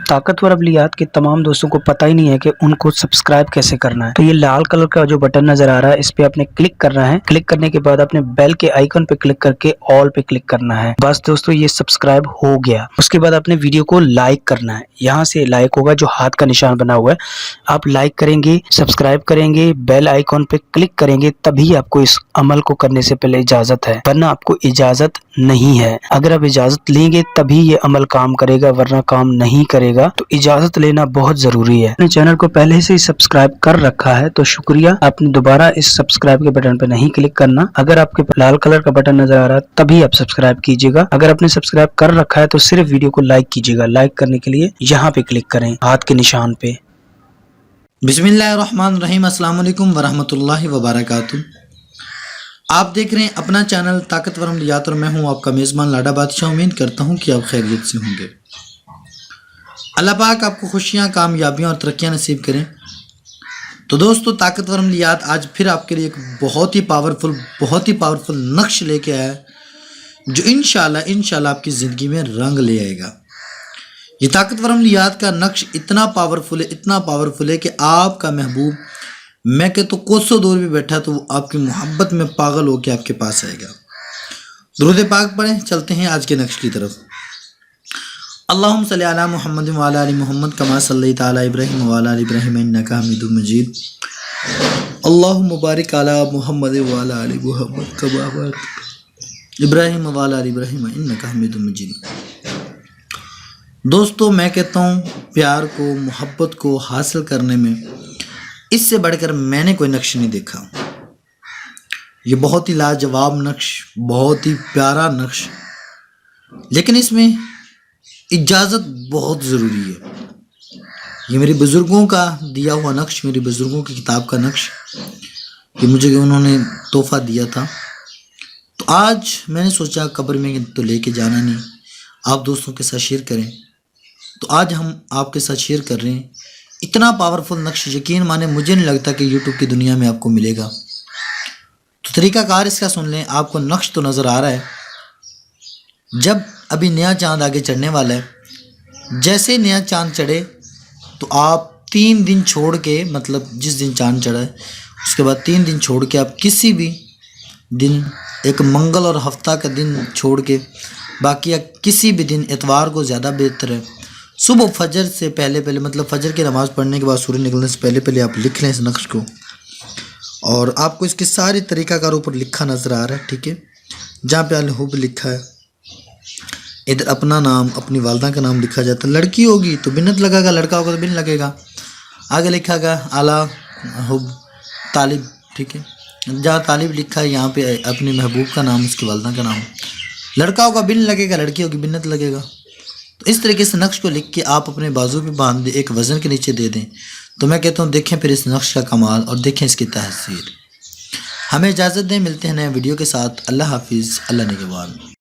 طاقتور ابلیات کے تمام دوستوں کو پتہ ہی نہیں ہے کہ ان کو سبسکرائب کیسے کرنا ہے. تو یہ لال کلر کا جو بٹن نظر آ رہا ہے اس پہ آپ نے کلک کرنا ہے. کلک کرنے کے بعد اپنے بیل کے آئیکن پہ کلک کر کے آل پہ کلک کرنا ہے. بس دوستو یہ سبسکرائب ہو گیا. اس کے بعد اپنے ویڈیو کو لائک کرنا ہے. یہاں سے لائک ہوگا جو ہاتھ کا نشان بنا ہوا ہے. آپ لائک کریں گے، سبسکرائب کریں گے، بیل آئیکن پہ کلک کریں گے، تبھی آپ کو اس عمل کو کرنے سے پہلے اجازت ہے، ورنہ آپ کو اجازت نہیں ہے. اگر آپ اجازت لیں گے تبھی یہ عمل کام کرے گا، ورنہ کام نہیں کرے گا. تو اجازت لینا بہت ضروری ہے. اپنے چینل کو پہلے سے ہی سبسکرائب کر رکھا ہے تو شکریہ. آپ نے دوبارہ اس سبسکرائب کے بٹن پہ نہیں کلک کرنا. اگر آپ کے لال کلر کا بٹن نظر آ رہا ہے تبھی آپ سبسکرائب کیجیے گا. اگر آپ نے سبسکرائب کر رکھا ہے تو صرف ویڈیو کو لائک کیجیے گا. لائک کرنے کے لیے یہاں پہ کلک کریں، ہاتھ کے نشان پہ. بسم اللہ الرحمن الرحیم. السلام علیکم ورحمۃ اللہ وبرکاتہ. آپ دیکھ رہے ہیں اپنا چینل طاقتور عملیات اور میں ہوں آپ کا میزبان لاڈا بادشاہ. امید کرتا ہوں کہ آپ خیریت سے ہوں گے. اللہ پاک آپ کو خوشیاں، کامیابیاں اور ترقیاں نصیب کریں. تو دوستو طاقتور عملیات آج پھر آپ کے لیے ایک بہت ہی پاورفل نقش لے کے آیا ہے جو انشاءاللہ آپ کی زندگی میں رنگ لے آئے گا. یہ طاقتور عملیات کا نقش اتنا پاورفل ہے کہ آپ کا محبوب، میں کہ تو کوسوں دور بھی بیٹھا تو وہ آپ کی محبت میں پاگل ہو کے آپ کے پاس آئے گا. درود پاک پڑھیں. چلتے ہیں آج کے نقش کی طرف. اللہم صلی علی محمد وعلی آل محمد کما صلیت علی ابراہیم وعلی آل ابراہیم انک حمید مجید. اللہم بارک علی محمد وعلی آل محمد کما بارکت ابراہیم وعلی آل ابراہیم انک حمید مجید. دوستو میں کہتا ہوں پیار کو، محبت کو حاصل کرنے میں اس سے بڑھ کر میں نے کوئی نقش نہیں دیکھا. یہ بہت ہی لاجواب نقش، بہت ہی پیارا نقش، لیکن اس میں اجازت بہت ضروری ہے. یہ میری بزرگوں کا دیا ہوا نقش، میری بزرگوں کی کتاب کا نقش، یہ مجھے انہوں نے تحفہ دیا تھا. تو آج میں نے سوچا قبر میں تو لے کے جانا نہیں، آپ دوستوں کے ساتھ شیئر کریں. تو آج ہم آپ کے ساتھ شیئر کر رہے ہیں اتنا پاورفل نقش. یقین مانے مجھے نہیں لگتا کہ یوٹیوب کی دنیا میں آپ کو ملے گا. تو طریقہ کار اس کا سن لیں. آپ کو نقش تو نظر آ رہا ہے. جب ابھی نیا چاند آگے چڑھنے والا ہے، جیسے نیا چاند چڑھے تو آپ 3 دن چھوڑ کے، مطلب جس دن چاند چڑھا ہے اس کے بعد 3 دن چھوڑ کے آپ کسی بھی دن، ایک منگل اور ہفتہ کا دن چھوڑ کے باقی کسی بھی دن، اتوار کو زیادہ بہتر ہے، صبح فجر سے پہلے مطلب فجر کی نماز پڑھنے کے بعد سورج نکلنے سے پہلے آپ لکھ لیں اس نقش کو. اور آپ کو اس کی ساری طریقہ کار اوپر لکھا نظر آ رہا ہے، ٹھیک ہے. جہاں پہ الحب لکھا ہے، ادھر اپنا نام، اپنی والدہ کا نام لکھا جاتا ہے. لڑکی ہوگی تو بنت لگے گا، لڑکا ہوگا تو بن لگے گا. آگے لکھا گا اعلیٰ حب طالب، ٹھیک ہے. جہاں طالب لکھا ہے یہاں پہ اپنے محبوب کا نام، اس کی والدہ کا نام. لڑکا ہوگا بن لگے گا، لڑکی ہوگی بنت لگے گا. تو اس طریقے سے نقش کو لکھ کے آپ اپنے بازو پہ باندھ دیں، ایک وزن کے نیچے دے دیں. تو میں کہتا ہوں دیکھیں پھر اس نقش کا کمال اور دیکھیں اس کی تاثیر. ہمیں اجازت دیں، ملتے ہیں نئے ویڈیو کے ساتھ. اللہ حافظ، اللہ نگہبان.